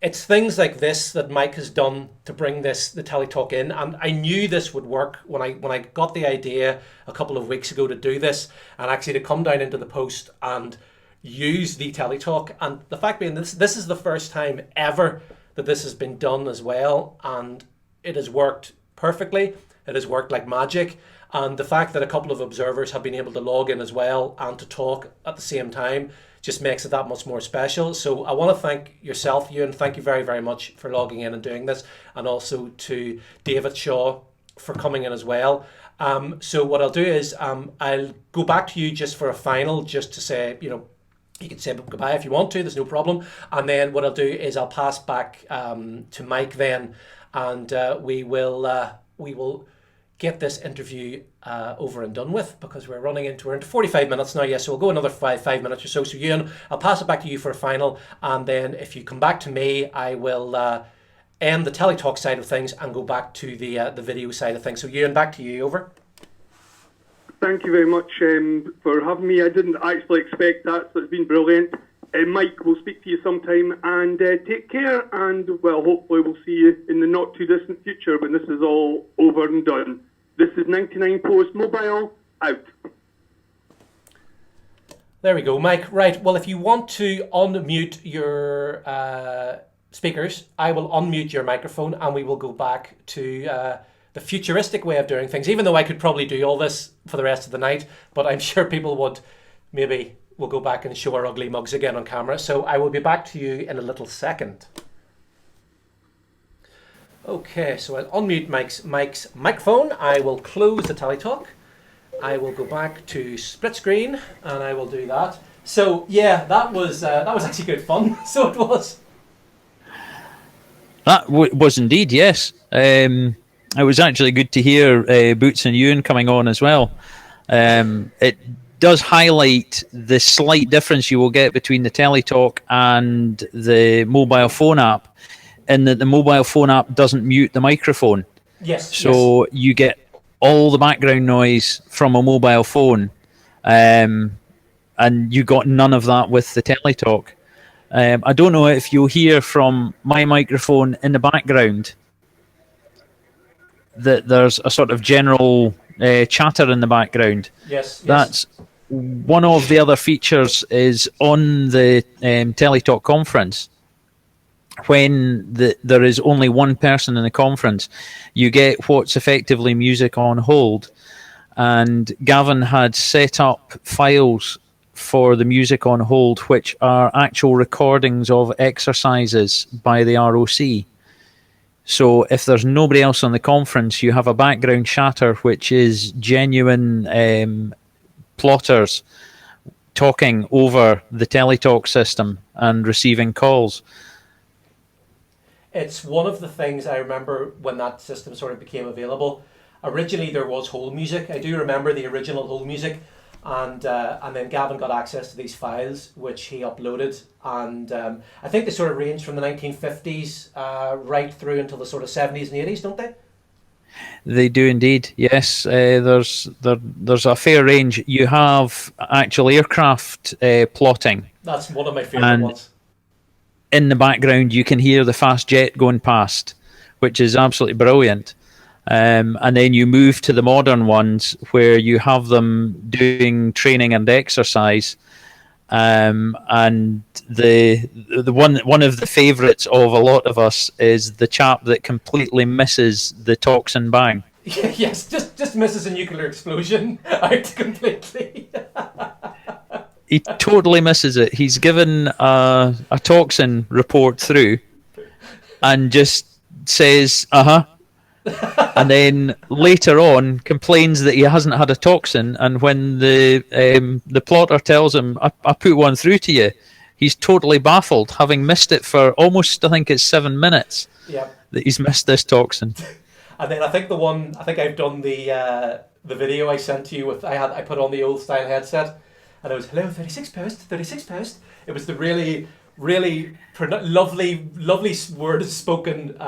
it's things like this that Mike has done to bring the teletalk in, and I knew this would work when I got the idea a couple of weeks ago to do this and actually to come down into the post and use the teletalk. And the fact being, this is the first time ever that this has been done as well, and it has worked perfectly. It has worked like magic. And the fact that a couple of observers have been able to log in as well and to talk at the same time just makes it that much more special. So I want to thank yourself, Ewan. Thank you very, very much for logging in and doing this. And also to David Shaw for coming in as well. So what I'll do is I'll go back to you just for a final, just to say, you can say goodbye if you want to, there's no problem. And then what I'll do is I'll pass back to Mike then, and we will get this interview over and done with, because we're into 45 minutes now. Yes, so we'll go another five minutes or so. So Ewan, I'll pass it back to you for a final, and then if you come back to me, I will end the teletalk side of things and go back to the video side of things. So Ewan, back to you. Over. Thank you very much for having me. I didn't actually expect that, so it's been brilliant. Mike, we'll speak to you sometime, and take care, and well, hopefully we'll see you in the not too distant future when this is all over and done. This is 99 Post Mobile, out. There we go, Mike. Right, well, if you want to unmute your speakers, I will unmute your microphone, and we will go back to the futuristic way of doing things, even though I could probably do all this for the rest of the night, but I'm sure people would maybe we'll go back and show our ugly mugs again on camera. So I will be back to you in a little second. Okay, so I'll unmute Mike's microphone. I will close the teletalk. I will go back to split screen, and I will do that. So yeah, that was actually good fun. So it was. That was indeed, yes. It was actually good to hear Boots and Ewan coming on as well. It does highlight the slight difference you will get between the teletalk and the mobile phone app, in that the mobile phone app doesn't mute the microphone. Yes. So you get all the background noise from a mobile phone, and you got none of that with the teletalk. I don't know if you'll hear from my microphone in the background that there's a sort of general chatter in the background. Yes. That's one of the other features is on the teletalk conference. When there is only one person in the conference, you get what's effectively music on hold. And Gavin had set up files for the music on hold, which are actual recordings of exercises by the ROC. So if there's nobody else on the conference, you have a background chatter, which is genuine plotters talking over the teletalk system and receiving calls. It's one of the things I remember when that system sort of became available. Originally there was hold music. I do remember the original hold music, and then Gavin got access to these files which he uploaded, and I think they sort of range from the 1950s right through until the sort of 70s and 80s, don't they? They do indeed, yes. There's a fair range. You have actual aircraft plotting. That's one of my favourite ones. In the background, you can hear the fast jet going past, which is absolutely brilliant. And then you move to the modern ones where you have them doing training and exercise. And the one of the favourites of a lot of us is the chap that completely misses the Tocsin bang. Yes, just misses a nuclear explosion out completely. He totally misses it. He's given a Tocsin report through and just says, and then later on complains that he hasn't had a Tocsin, and when the plotter tells him, I put one through to you, he's totally baffled, having missed it for almost, I think it's 7 minutes. Yep. That he's missed this Tocsin. And then I think I've done the video I sent to you with, I put on the old style headset, and it was, hello, 36 post. It was the really, really lovely word spoken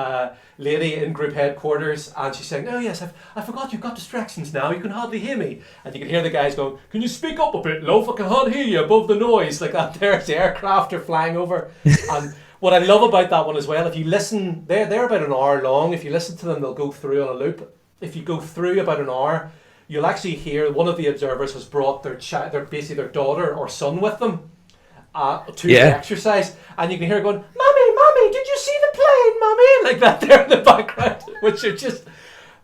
lady in group headquarters, and she's saying, oh yes, I forgot you've got distractions now, you can hardly hear me. And you can hear the guys going, can you speak up a bit, love? I can hardly hear you above the noise. Like that, there's the aircraft are flying over. And what I love about that one as well, if you listen, they're about an hour long. If you listen to them, they'll go through on a loop. If you go through about an hour, you'll actually hear one of the observers has brought their basically their daughter or son with them to the exercise, and you can hear her going, Mommy, did you see the plane, Mommy? Like that there in the background, which are just,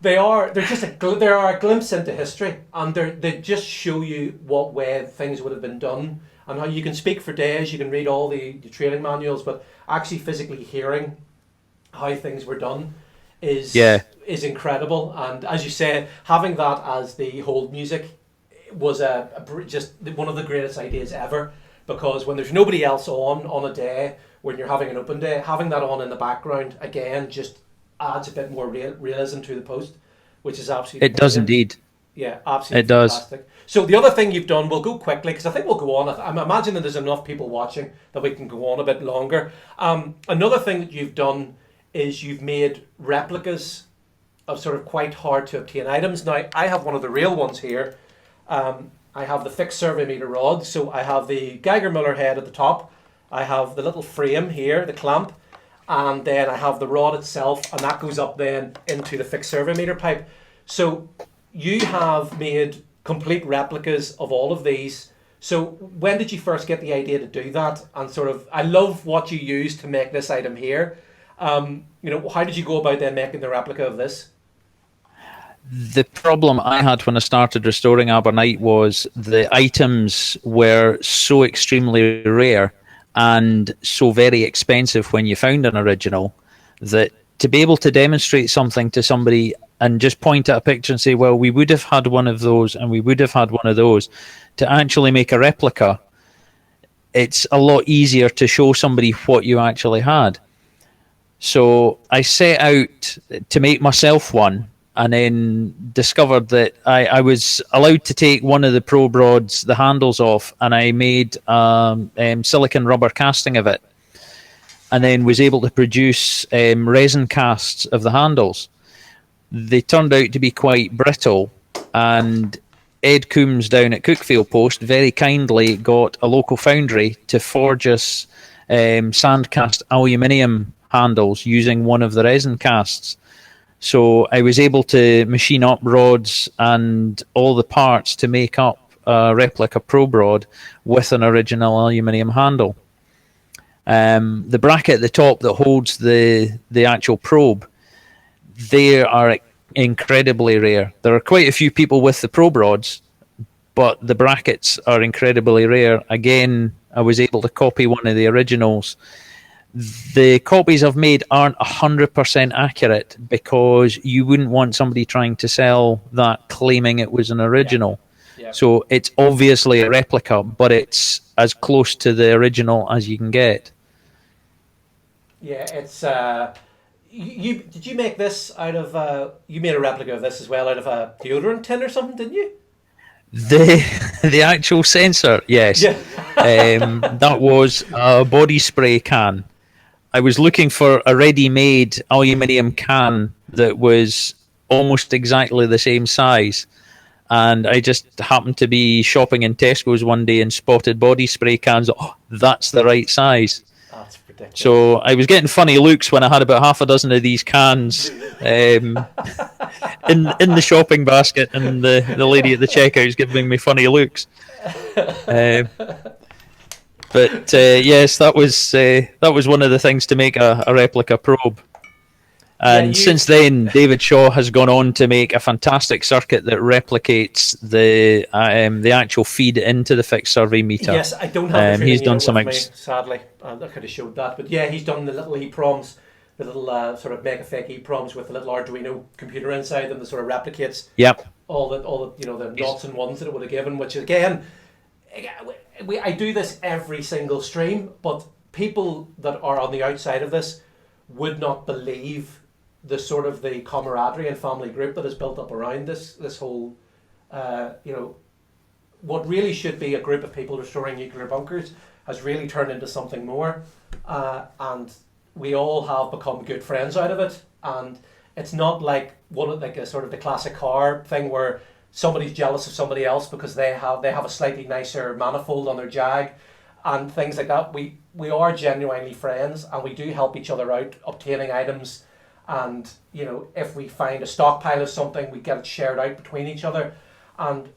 They are. They're just they are a glimpse into history, and they just show you what way things would have been done, and how you can speak for days. You can read all the training manuals, but actually physically hearing how things were done Yeah. is incredible. And as you say, having that as the hold music was just one of the greatest ideas ever. Because when there's nobody else on a day, when you're having an open day, having that on in the background again just adds a bit more realism to the post, which is absolutely It does brilliant. indeed. Yeah, absolutely It does. fantastic. So the other thing you've done, we'll go quickly because I think we'll go on. I'm imagining there's enough people watching that we can go on a bit longer. Another thing that you've done is you've made replicas of sort of quite hard to obtain items. Now I have one of the real ones here. I have the fixed survey meter rod, so I have the Geiger Müller head at the top. I have the little frame here, the clamp, and then I have the rod itself, and that goes up then into the fixed survey meter pipe. So you have made complete replicas of all of these. So when did you first get the idea to do that? And sort of, I love what you used to make this item here. How did you go about then making the replica of this? The problem I had when I started restoring Abernite was the items were so extremely rare and so very expensive when you found an original that to be able to demonstrate something to somebody and just point at a picture and say, well, we would have had one of those and we would have had one of those, to actually make a replica, it's a lot easier to show somebody what you actually had. So I set out to make myself one, and then discovered that I was allowed to take one of the probe rods, the handles off, and I made silicon rubber casting of it, and then was able to produce resin casts of the handles. They turned out to be quite brittle, and Ed Coombs down at Cookfield Post very kindly got a local foundry to forge us sand cast aluminium handles using one of the resin casts. So I was able to machine up rods and all the parts to make up a replica probe rod with an original aluminium handle. The bracket at the top that holds the actual probe, they are incredibly rare. There are quite a few people with the probe rods, but the brackets are incredibly rare. Again, I was able to copy one of the originals. The copies I've made aren't 100% accurate because you wouldn't want somebody trying to sell that claiming it was an original. Yeah. So it's obviously a replica, but it's as close to the original as you can get. Yeah, it's did you make this out of you made a replica of this as well out of a deodorant tin or something, didn't you? The actual sensor, yes. Yeah. That was a body spray can. I was looking for a ready-made aluminium can that was almost exactly the same size, and I just happened to be shopping in Tesco's one day and spotted body spray cans. Oh, that's the right size. That's ridiculous. So I was getting funny looks when I had about half a dozen of these cans in the shopping basket, and the lady at the checkout is giving me funny looks. But yes, that was one of the things to make a replica probe. And since then, David Shaw has gone on to make a fantastic circuit that replicates the actual feed into the fixed survey meter. Yes, I don't have the he's done some me, sadly. I could have showed that, but yeah, he's done the little EEPROMs, the little sort of mega fake EEPROMs with the little Arduino computer inside them that sort of replicates. Yep. All the the knots and ones that it would have given, which again, I do this every single stream, but people that are on the outside of this would not believe the sort of the camaraderie and family group that is built up around this whole, what really should be a group of people restoring nuclear bunkers has really turned into something more, and we all have become good friends out of it. And it's not like a sort of the classic car thing where somebody's jealous of somebody else because they have a slightly nicer manifold on their Jag and things like that. We are genuinely friends, and we do help each other out obtaining items. And if we find a stockpile of something, we get it shared out between each other. And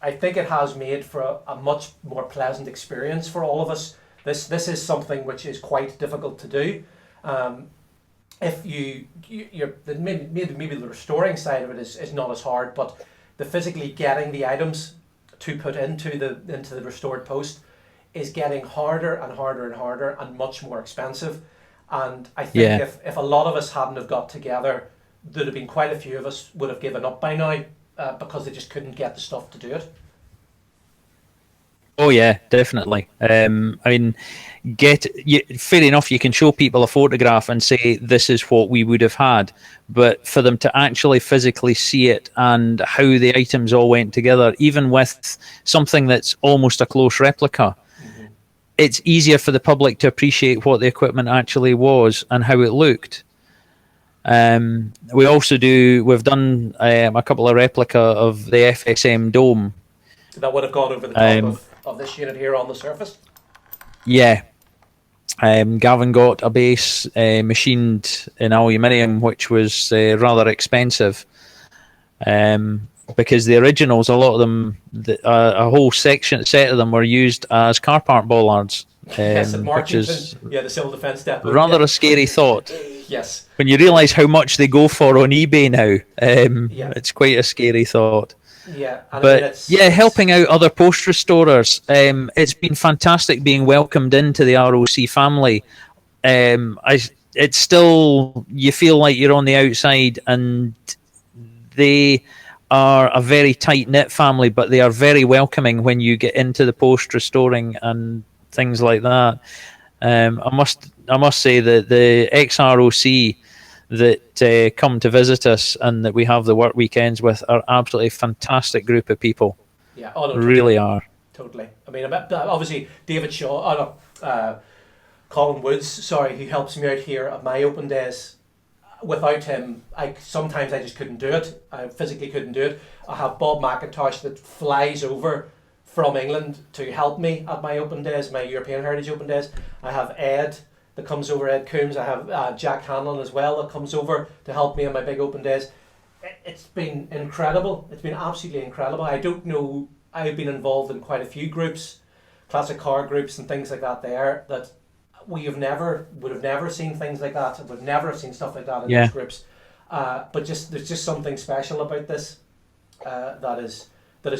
I think it has made for a much more pleasant experience for all of us. This is something which is quite difficult to do. if maybe the restoring side of it is not as hard, but the physically getting the items to put into the restored post is getting harder and harder and harder and much more expensive. And I think if a lot of us hadn't have got together, there'd have been quite a few of us would have given up by now because they just couldn't get the stuff to do it. Oh yeah, definitely. I mean, fair enough. You can show people a photograph and say this is what we would have had, but for them to actually physically see it and how the items all went together, even with something that's almost a close replica, it's easier for the public to appreciate what the equipment actually was and how it looked. We've done a couple of replica of the FSM Dome. That would have gone over the top of this unit here on the surface. Yeah. Gavin got a base machined in aluminium, which was rather expensive. Because the originals, a lot of them, a whole set of them were used as car park bollards. Yes, at which is the Civil Defence Depot. rather a scary thought. Yes. When you realise how much they go for on eBay now, it's quite a scary thought. Yeah, helping out other post restorers. It's been fantastic being welcomed into the ROC family. It's still, you feel like you're on the outside, and they are a very tight knit family, but they are very welcoming when you get into the post restoring and things like that. I must say that the ex-ROC that come to visit us and that we have the work weekends with are absolutely fantastic group of people. Yeah, really are. Totally. I mean, obviously David Shaw, Colin Woods, who helps me out here at my open days. Without him, sometimes I just couldn't do it. I physically couldn't do it. I have Bob McIntosh that flies over from England to help me at my open days, my European Heritage open days. I have Ed that comes over, Ed Coombs. I have Jack Hanlon as well that comes over to help me on my big open days. It's been incredible. It's been absolutely incredible. I don't know, I've been involved in quite a few groups, classic car groups and things like that there, that would have never seen things like that, would never have seen stuff like that in those groups. But there's just something special about this that has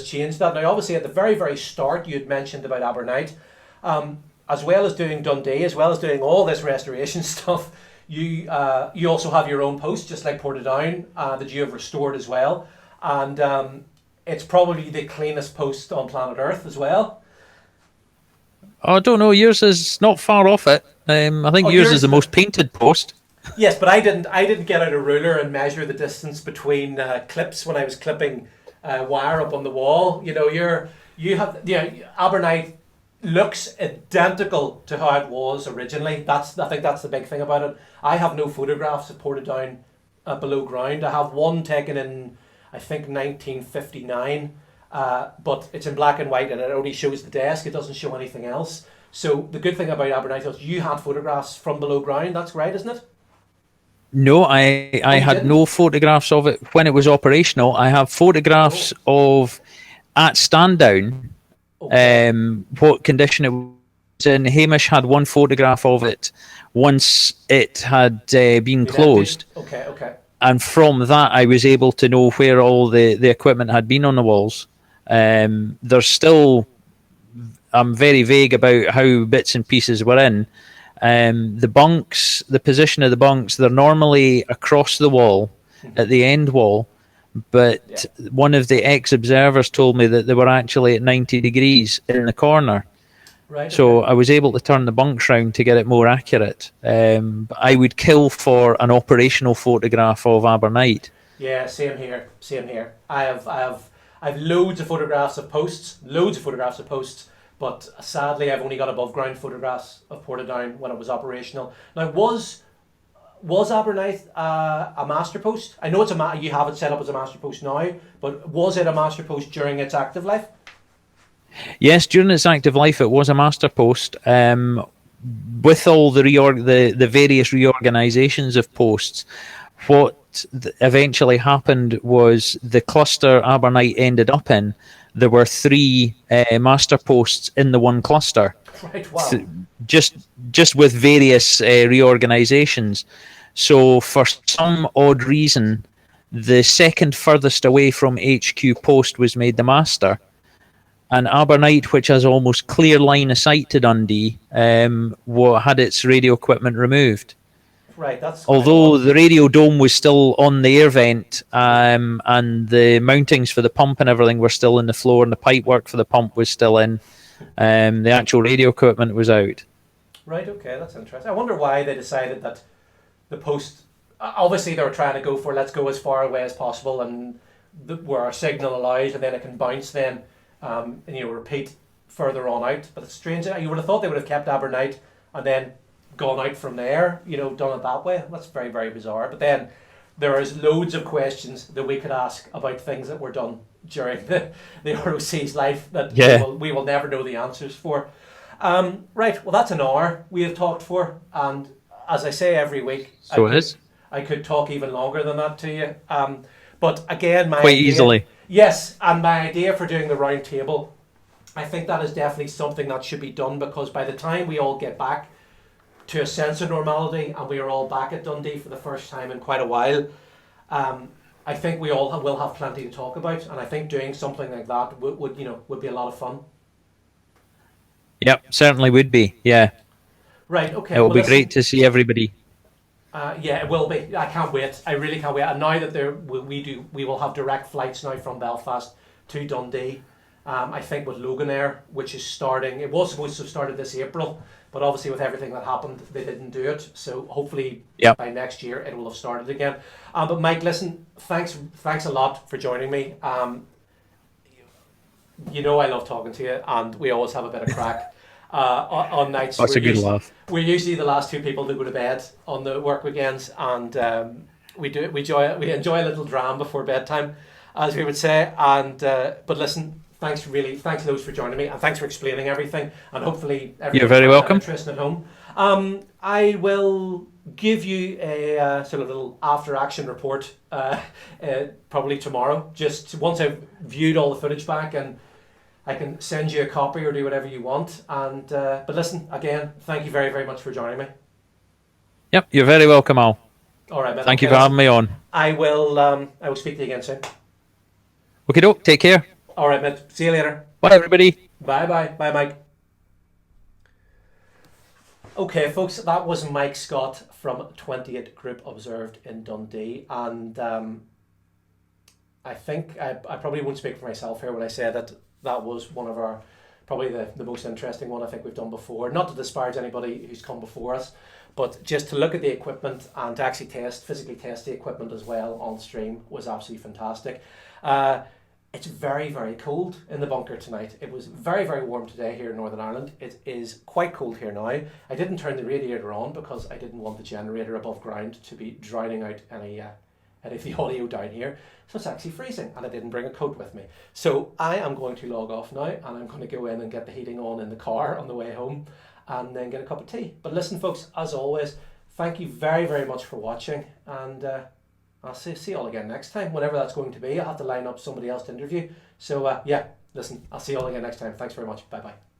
changed that. Now, obviously, at the very, very start, you had mentioned about Abernight. As well as doing Dundee, as well as doing all this restoration stuff, you also have your own post, just like Portadown, that you have restored as well. And it's probably the cleanest post on planet Earth as well. I don't know. Yours is not far off it. I think yours is the most painted post. Yes, but I didn't get out a ruler and measure the distance between clips when I was clipping wire up on the wall. You know, Abernight looks identical to how it was originally. I think that's the big thing about it. I have no photographs of Portadown below ground. I have one taken in, I think, 1959. But it's in black and white and it only shows the desk, it doesn't show anything else. So the good thing about Abernight is you had photographs from below ground, that's right, isn't it? No, I had no photographs of it when it was operational. I have photographs of at stand down, what condition it was in. Hamish had one photograph of it once it had been closed. Okay. And from that I was able to know where all the equipment had been on the walls. There's still, I'm very vague about how bits and pieces were in. The bunks, the position of the bunks, they're normally across the wall at the end wall, but one of the ex-observers told me that they were actually at 90 degrees in the corner. Right. So I was able to turn the bunks round to get it more accurate. But I would kill for an operational photograph of Abernight. Yeah, same here. I have loads of photographs of posts, but sadly I've only got above ground photographs of Portadown when it was operational. Now, was Abernight a master post? I know you have it set up as a master post now, but was it a master post during its active life? Yes, during its active life it was a master post. With all the various reorganisations of posts, what eventually happened was the cluster Abernight ended up in, there were 3 master posts in the one cluster. Right, wow. Just with various reorganisations. So for some odd reason, the second furthest away from HQ post was made the master. And Abernight, which has almost clear line of sight to Dundee, had its radio equipment removed. Right, that's quite Although odd. the radio dome was still on the air vent, and the mountings for the pump and everything were still in the floor, and the pipe work for the pump was still in, the actual radio equipment was out. Right, okay, that's interesting. I wonder why they decided that the post. Obviously, they were trying to go for let's go as far away as possible, and where our signal allows, and then it can bounce then, and repeat further on out. But it's strange. You would have thought they would have kept Abernight and then gone out from there. Done it that way. That's very, very bizarre. But then there is loads of questions that we could ask about things that were done during the ROC's life that we will never know the answers for. Right, well, that's an hour we have talked for, and as I say every week, I could talk even longer than that to you. But again, easily. Yes, and my idea for doing the round table, I think that is definitely something that should be done, because by the time we all get back to a sense of normality and we are all back at Dundee for the first time in quite a while, I think we all will have plenty to talk about, and I think doing something like that would be a lot of fun. Yep, certainly would be. Yeah. Right. Okay. It will be great to see everybody. Yeah, it will be. I can't wait. I really can't wait. And now that we will have direct flights now from Belfast to Dundee. I think with Loganair, which is starting. It was supposed to have started this April, but obviously with everything that happened, they didn't do it. So hopefully by next year it will have started again. But Mike, listen, thanks a lot for joining me. I love talking to you, and we always have a bit of crack. On nights. That's a good laugh. We're usually the last two people to go to bed on the work weekends, and we enjoy a little dram before bedtime, as we would say. And but listen, thanks loads for joining me, and thanks for explaining everything. And hopefully, you're very welcome. Tristan at home. I will give you a sort of little after action report probably tomorrow. Just once I've viewed all the footage back, and I can send you a copy or do whatever you want. And but listen, again, thank you very, very much for joining me. Yep, you're very welcome, Al. All right, man. Thank you for having me on. I will speak to you again soon. Okay, doke. Take care. All right, mate. See you later. Bye, everybody. Bye, Mike. Okay, folks, that was Mike Scott from 28 Group Observed in Dundee, and I think I probably won't speak for myself here when I say that was one of our, probably the most interesting one I think we've done before. Not to disparage anybody who's come before us, but just to look at the equipment and to actually physically test the equipment as well on stream was absolutely fantastic. It's very, very cold in the bunker tonight. It was very, very warm today here in Northern Ireland. It is quite cold here now. I didn't turn the radiator on because I didn't want the generator above ground to be drowning out any of the audio down here. So it's actually freezing, and I didn't bring a coat with me. So I am going to log off now, and I'm going to go in and get the heating on in the car on the way home, and then get a cup of tea. But listen, folks, as always, thank you very, very much for watching, and I'll see you all again next time, whenever that's going to be. I'll have to line up somebody else to interview. So yeah, listen, I'll see you all again next time. Thanks very much. Bye-bye.